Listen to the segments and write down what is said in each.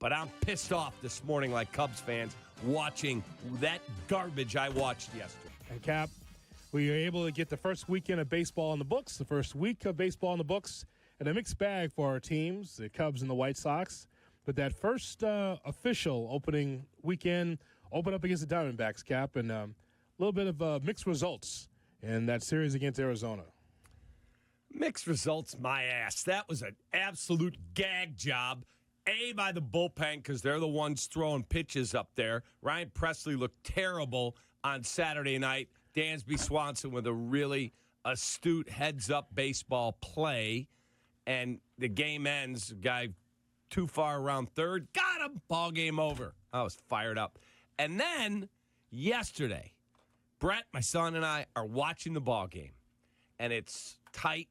But I'm pissed off this morning like Cubs fans watching that garbage I watched yesterday. And Cap, we were able to get the first weekend of baseball in the books, the first week of baseball in the books, and a mixed bag for our teams, the Cubs and the White Sox. But that first official opening weekend opened up against the Diamondbacks, Cap, and a little bit of mixed results in that series against Arizona. Mixed results, my ass. That was an absolute gag job. By the bullpen, because they're the ones throwing pitches up there. Ryan Presley looked terrible on Saturday night. Dansby Swanson with a really astute heads-up baseball play. And the game ends. Guy too far around third. Got him. Ball game over. I was fired up. And then yesterday, Brett, my son, and I are watching the ball game. And it's tight.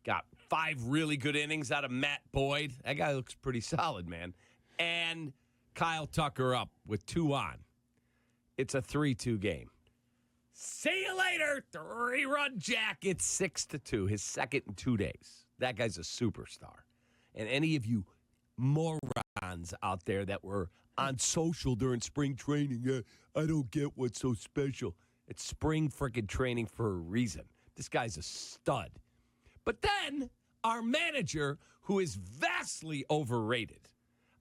Got 5 really good innings out of Matt Boyd. That guy looks pretty solid, man. And Kyle Tucker up with 2 on. It's a 3-2 game. See you later. 3-run jack. It's 6-2. His second in 2 days. That guy's a superstar. And any of you morons out there that were on social during spring training, I don't get what's so special. It's spring freaking training for a reason. This guy's a stud. But then our manager, who is vastly overrated,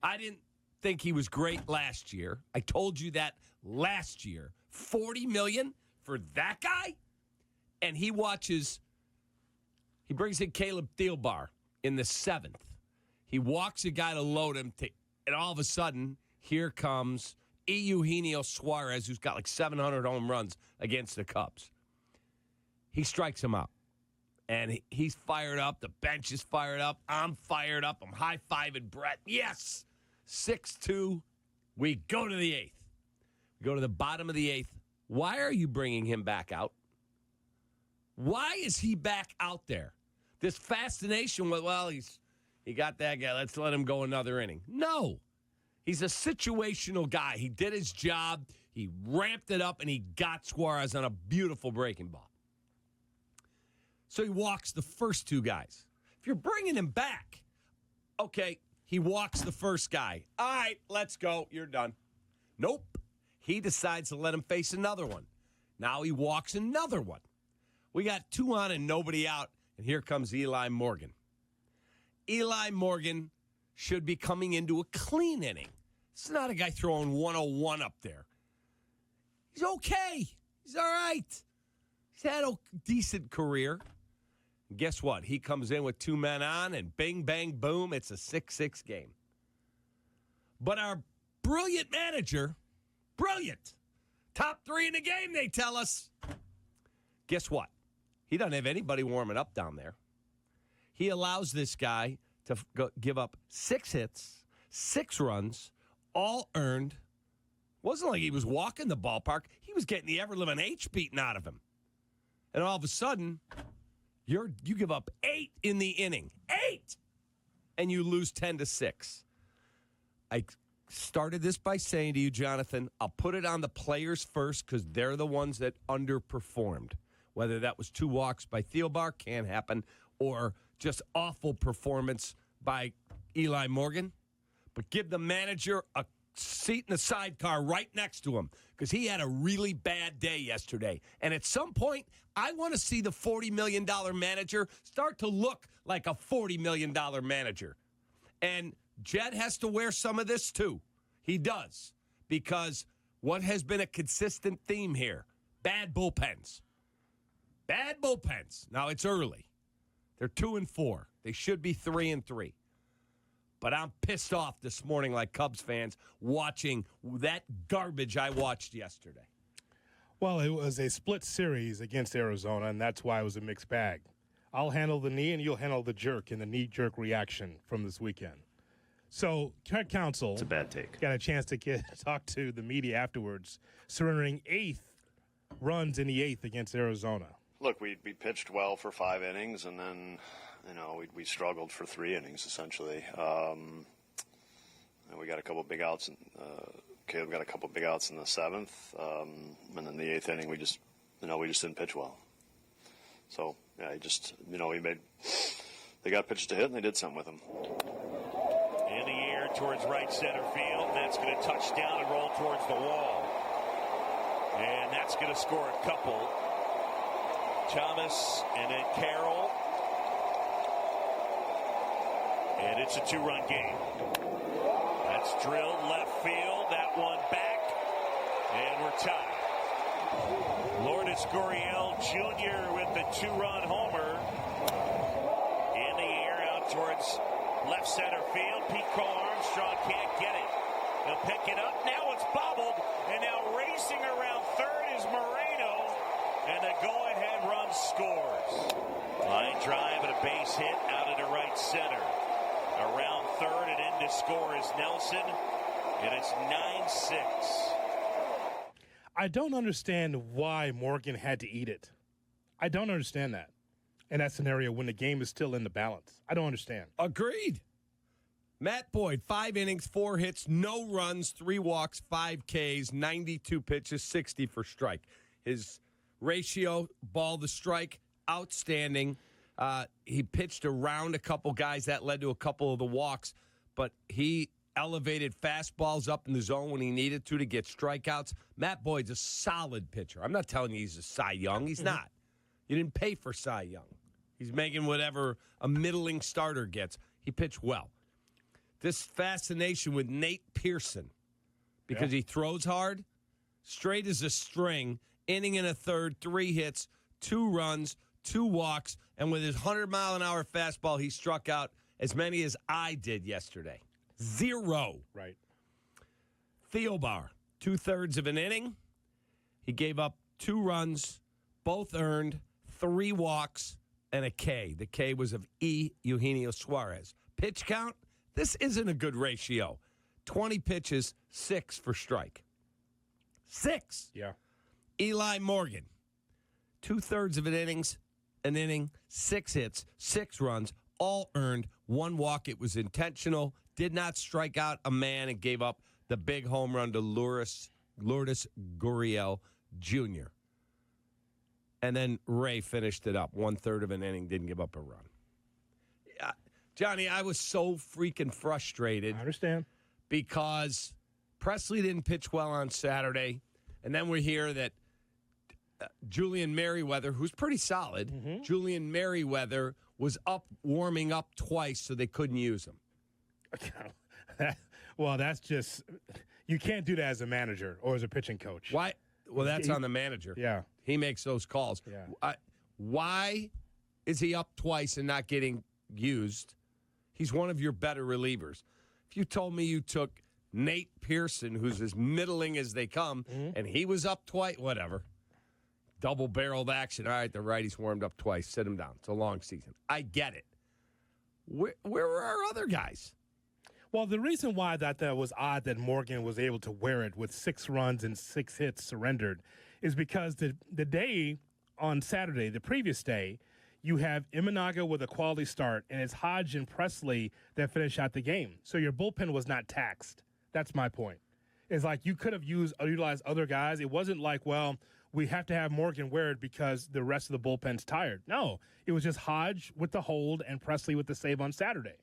I didn't think he was great last year. I told you that last year. $40 million for that guy? And he brings in Caleb Thielbar in the 7th. He walks a guy to load him, and all of a sudden, here comes Eugenio Suarez, who's got like 700 home runs against the Cubs. He strikes him out. And he's fired up. The bench is fired up. I'm fired up. I'm high-fiving Brett. Yes! 6-2. We go to the 8th. We go to the bottom of the 8th. Why are you bringing him back out? Why is he back out there? This fascination with, well, he got that guy. Let's let him go another inning. No. He's a situational guy. He did his job. He ramped it up, and he got Suarez on a beautiful breaking ball. So he walks the first 2 guys. If you're bringing him back, okay, he walks the first guy. All right, let's go. You're done. Nope. He decides to let him face another one. Now he walks another one. We got 2 on and nobody out, and here comes Eli Morgan. Eli Morgan should be coming into a clean inning. It's not a guy throwing 101 up there. He's okay. He's all right. He's had a decent career. And guess what? He comes in with 2 men on, and bing, bang, boom, it's a 6-6 game. But our brilliant manager, brilliant, top 3 in the game, they tell us. Guess what? He doesn't have anybody warming up down there. He allows this guy to give up 6 hits, 6 runs, all earned. Wasn't like he was walking the ballpark. He was getting the ever-living H beaten out of him. And all of a sudden, you give up 8 in the inning. 8! And you lose 10-6. I started this by saying to you, Jonathan, I'll put it on the players first because they're the ones that underperformed. Whether that was 2 walks by Thielbar, can't happen, or just awful performance by Eli Morgan. But give the manager a seat in the sidecar right next to him because he had a really bad day yesterday. And at some point, I want to see the $40 million manager start to look like a $40 million manager. And Jed has to wear some of this too. He does. Because what has been a consistent theme here? Bad bullpens. Bad bullpens. Now, it's early. They're 2-4. They should be 3-3. But I'm pissed off this morning like Cubs fans watching that garbage I watched yesterday. Well, it was a split series against Arizona, and that's why it was a mixed bag. I'll handle the knee, and you'll handle the jerk and the knee-jerk reaction from this weekend. So, Council, it's a bad take. Got a chance to talk to the media afterwards, surrendering 8 runs in the 8th against Arizona. Look, we pitched well for 5 innings, and then we struggled for 3 innings essentially. And we got a couple big outs. Caleb got a couple big outs in the 7th, and then the 8th inning we just didn't pitch well. So yeah, they got pitches to hit, and they did something with them. In the air, towards right center field. And that's going to touch down and roll towards the wall. And that's going to score a couple. Thomas and then Carroll. And it's a 2-run game. That's drilled left field. That one back. And we're tied. Lourdes Gurriel Jr. with the 2-run homer. In the air out towards left center field. Pete Crow Armstrong can't get it. He'll pick it up. Now it's bobbled. And now racing around third is Moreno. And the go-ahead run scores. Line drive and a base hit out into right center. Around third and in to score is Nelson. And it's 9-6. I don't understand why Morgan had to eat it. I don't understand that in that scenario when the game is still in the balance. I don't understand. Agreed. Matt Boyd, 5 innings, 4 hits, no runs, 3 walks, 5 Ks, 92 pitches, 60 for strike. His ratio, ball to strike, outstanding. He pitched around a couple guys. That led to a couple of the walks, but he elevated fastballs up in the zone when he needed to get strikeouts. Matt Boyd's a solid pitcher. I'm not telling you he's a Cy Young. He's not. You didn't pay for Cy Young. He's making whatever a middling starter gets. He pitched well. This fascination with Nate Pearson, because he throws hard, straight as a string, inning and a third, 3 hits, 2 runs, 2 walks, and with his 100-mile-an-hour fastball, he struck out as many as I did yesterday. 0. Right. Theobar, 2/3 of an inning. He gave up 2 runs, both earned, 3 walks, and a K. The K was of Eugenio Suarez. Pitch count, this isn't a good ratio. 20 pitches, 6 for strike. 6. Yeah. Eli Morgan, 2/3 of an inning, 6 hits, 6 runs, all earned, 1 walk. It was intentional. Did not strike out a man and gave up the big home run to Lourdes Gurriel Jr. And then Ray finished it up. 1/3 of an inning, didn't give up a run. Johnny, I was so freaking frustrated. I understand. Because Presley didn't pitch well on Saturday. And then we hear that Julian Merriweather, who's pretty solid, Julian Merriweather was warming up twice, so they couldn't use him. Well, that's just, you can't do that as a manager or as a pitching coach. Why? Well, that's on the manager. Yeah. He makes those calls. Yeah. Why is he up twice and not getting used? He's one of your better relievers. If you told me you took Nate Pearson, who's as middling as they come, and he was up twice, whatever. Double-barreled action. All right, the righty's warmed up twice. Sit him down. It's a long season. I get it. Where were our other guys? Well, the reason why that was odd that Morgan was able to wear it with 6 runs and 6 hits surrendered is because the day on Saturday, the previous day, you have Imanaga with a quality start, and it's Hodge and Presley that finish out the game. So your bullpen was not taxed. That's my point. It's like you could have utilized other guys. It wasn't like, well, we have to have Morgan wear it because the rest of the bullpen's tired. No, it was just Hodge with the hold and Presley with the save on Saturday.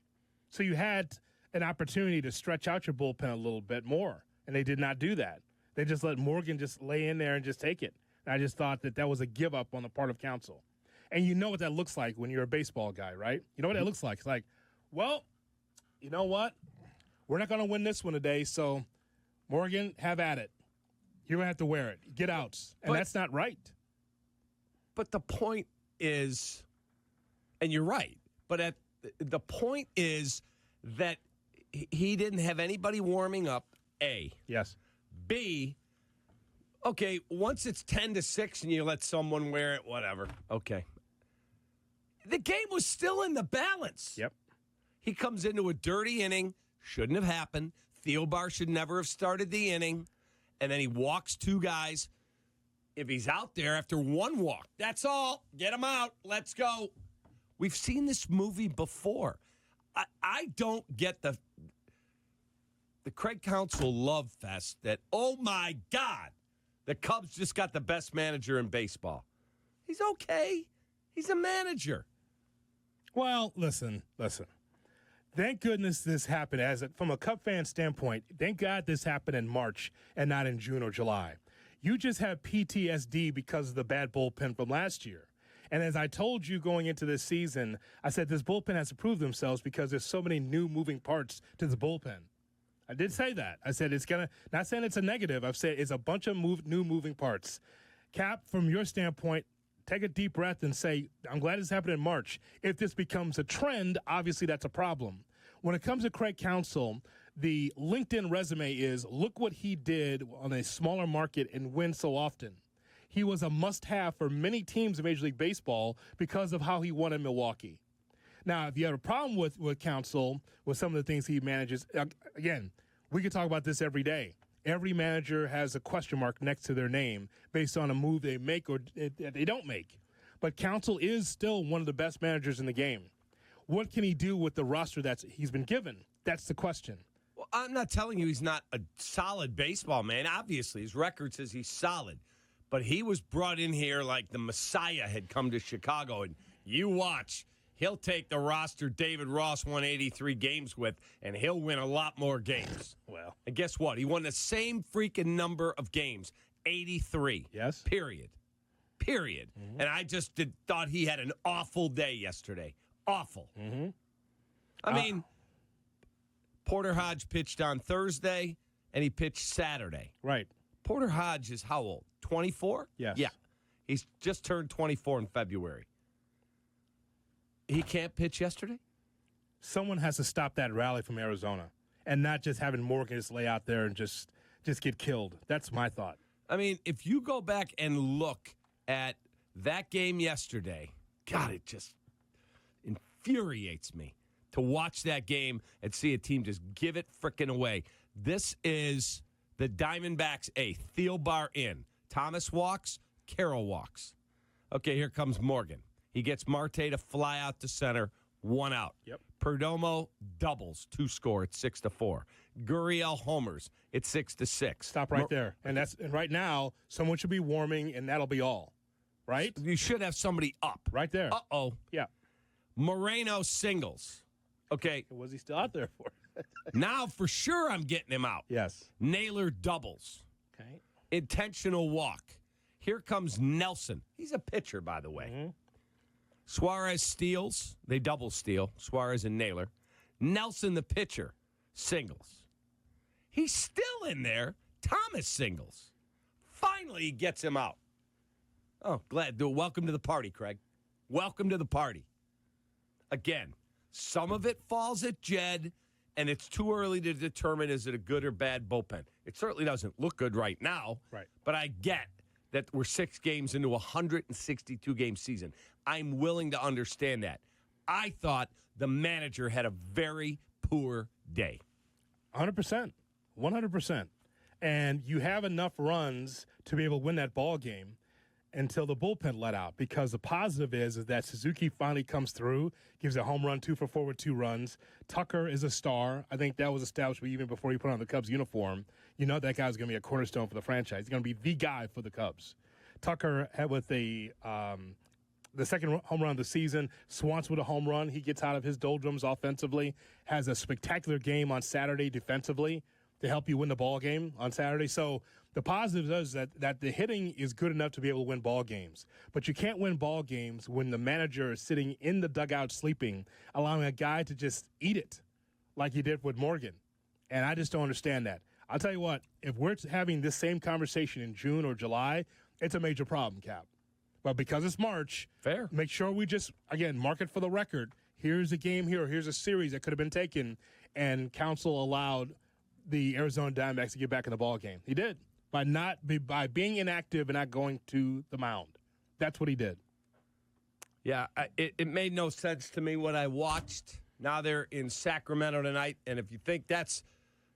So you had an opportunity to stretch out your bullpen a little bit more, and they did not do that. They just let Morgan just lay in there and just take it. And I just thought that was a give up on the part of counsel. And you know what that looks like when you're a baseball guy, right? You know what that looks like? It's like, well, you know what? We're not going to win this one today, so Morgan, have at it. You're going to have to wear it. Get outs. And that's not right. But the point is, and you're right, but the point is that he didn't have anybody warming up, A. Yes. B, okay, once it's 10-6 and you let someone wear it, whatever. Okay. The game was still in the balance. Yep. He comes into a dirty inning. Shouldn't have happened. Theobar should never have started the inning. And then he walks 2 guys. If he's out there after 1 walk, that's all. Get him out. Let's go. We've seen this movie before. I don't get the Craig Counsell love fest that, oh, my God, the Cubs just got the best manager in baseball. He's okay. He's a manager. Well, listen. Thank goodness this happened. From a Cub fan standpoint, thank God this happened in March and not in June or July. You just have PTSD because of the bad bullpen from last year. And as I told you going into this season, I said this bullpen has to prove themselves because there's so many new moving parts to the bullpen. I did say that. I said not saying it's a negative. I've said it's a bunch of new moving parts. Kap, from your standpoint, take a deep breath and say, I'm glad this happened in March. If this becomes a trend, obviously that's a problem. When it comes to Craig Counsell, the LinkedIn resume is, look what he did on a smaller market and win so often. He was a must-have for many teams in Major League Baseball because of how he won in Milwaukee. Now, if you have a problem with Counsell, with some of the things he manages, again, we could talk about this every day. Every manager has a question mark next to their name based on a move they make or they don't make. But Counsell is still one of the best managers in the game. What can he do with the roster he's been given? That's the question. Well, I'm not telling you he's not a solid baseball man. Obviously, his record says he's solid. But he was brought in here like the Messiah had come to Chicago. And you watch, he'll take the roster David Ross won 83 games with, and he'll win a lot more games. Well. And guess what? He won the same freaking number of games, 83. Yes. Period. Mm-hmm. And I just thought he had an awful day yesterday. Awful. Mm-hmm. I mean, Porter Hodge pitched on Thursday, and he pitched Saturday. Right. Porter Hodge is how old? 24? Yes. Yeah. He's just turned 24 in February. He can't pitch yesterday? Someone has to stop that rally from Arizona and not just having Morgan just lay out there and just get killed. That's my thought. I mean, if you go back and look at that game yesterday, God, it just infuriates me to watch that game and see a team just give it frickin' away. This is the Diamondbacks eighth. Thielbar in. Thomas walks. Carroll walks. Okay, here comes Morgan. He gets Marte to fly out to center. 1 out. Yep. Perdomo doubles. 2 score. It's 6-4. Gurriel homers. It's 6-6. Stop right there. And right now, someone should be warming, and that'll be all. Right? You should have somebody up. Right there. Uh-oh. Yeah. Moreno singles. Okay. Was he still out there for? Now for sure I'm getting him out. Yes. Naylor doubles. Okay. Intentional walk. Here comes Nelson. He's a pitcher, by the way. Mm-hmm. Suarez steals. They double steal. Suarez and Naylor. Nelson, the pitcher, singles. He's still in there. Thomas singles. Finally, he gets him out. Oh, glad. Welcome to the party, Craig. Welcome to the party. Again, some of it falls at Jed, and it's too early to determine is it a good or bad bullpen. It certainly doesn't look good right now. Right. But I get that we're 6 games into a 162-game season. I'm willing to understand that. I thought the manager had a very poor day. 100%. 100%. And you have enough runs to be able to win that ball game until the bullpen let out, because the positive is that Suzuki finally comes through, gives a home run 2 for 4 with 2 runs. Tucker is a star. I think that was established even before he put on the Cubs uniform. You know that guy's going to be a cornerstone for the franchise. He's going to be the guy for the Cubs. Tucker had with the second home run of the season. Swans with a home run. He gets out of his doldrums offensively, has a spectacular game on Saturday defensively to help you win the ball game on Saturday. So the positive is that the hitting is good enough to be able to win ball games. But you can't win ball games when the manager is sitting in the dugout sleeping, allowing a guy to just eat it like he did with Morgan. And I just don't understand that. I'll tell you what, if we're having this same conversation in June or July, it's a major problem, Cap. But because it's March, fair. Make sure we just, again, mark it for the record. Here's a game here, or here's a series that could have been taken, and Counsell allowed the Arizona Diamondbacks to get back in the ball game. He did by being inactive and not going to the mound. That's what he did. Yeah, it made no sense to me what I watched. Now they're in Sacramento tonight, and if you think that's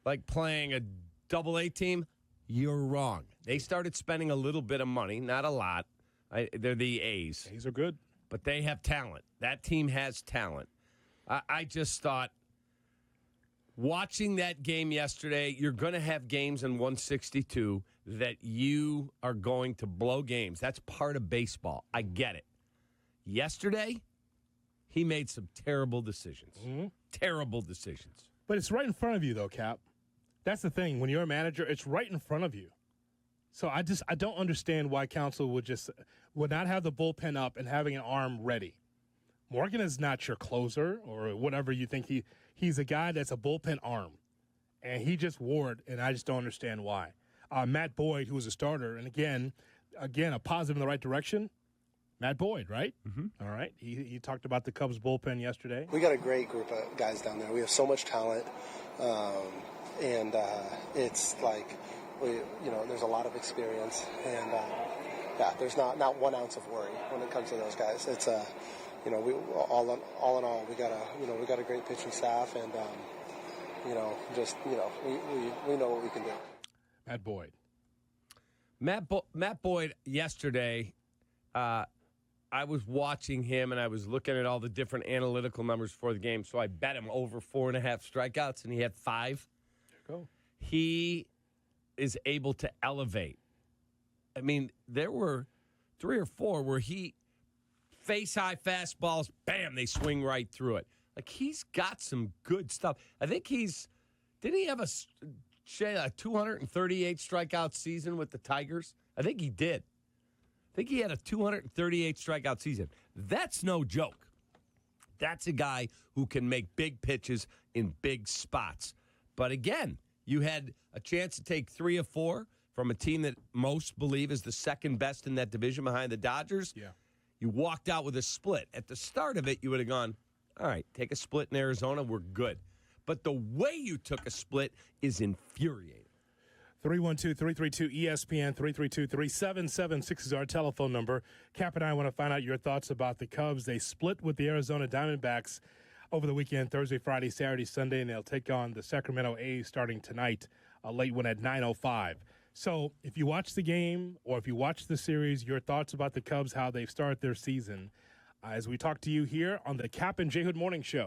like playing a Double-A team, you're wrong. They started spending a little bit of money, not a lot. They're the A's. A's are good. But they have talent. That team has talent. I just thought, watching that game yesterday, you're going to have games in 162 that you are going to blow games. That's part of baseball. I get it. Yesterday, he made some terrible decisions. Mm-hmm. terrible decisions. But it's right in front of you, though, Cap. That's the thing. When you're a manager, it's right in front of you. So I don't understand why Counsell would not have the bullpen up and having an arm ready. Morgan is not your closer or whatever you think he's a guy that's a bullpen arm. And he just wore it, and I just don't understand why. Matt Boyd, who was a starter, and again, a positive in the right direction. Matt Boyd, right? Mm-hmm. All right. He talked about the Cubs bullpen yesterday. We got a great group of guys down there. We have so much talent, and it's like there's a lot of experience, and there's not 1 ounce of worry when it comes to those guys. It's we all in all we got a great pitching staff, and we know what we can do. Matt Boyd. Matt Boyd yesterday. I was watching him, and I was looking at all the different analytical numbers for the game, so I bet him over 4.5 strikeouts, and he had 5. There you go. He is able to elevate. I mean, there were 3 or 4 where he face-high fastballs, bam, they swing right through it. Like, he's got some good stuff. I think didn't he have a 238 strikeout season with the Tigers? I think he did. I think he had a 238 strikeout season. That's no joke. That's a guy who can make big pitches in big spots. But again, you had a chance to take 3 or 4 from a team that most believe is the second best in that division behind the Dodgers. Yeah. You walked out with a split. At the start of it, you would have gone, all right, take a split in Arizona, we're good. But the way you took a split is infuriating. 312-332-ESPN, 332-3776 is our telephone number. Cap and I want to find out your thoughts about the Cubs. They split with the Arizona Diamondbacks over the weekend, Thursday, Friday, Saturday, Sunday, and they'll take on the Sacramento A's starting tonight, a late one at 9:05. So if you watch the game or if you watch the series, your thoughts about the Cubs, how they've started their season, as we talk to you here on the Kap and J Hood Morning Show.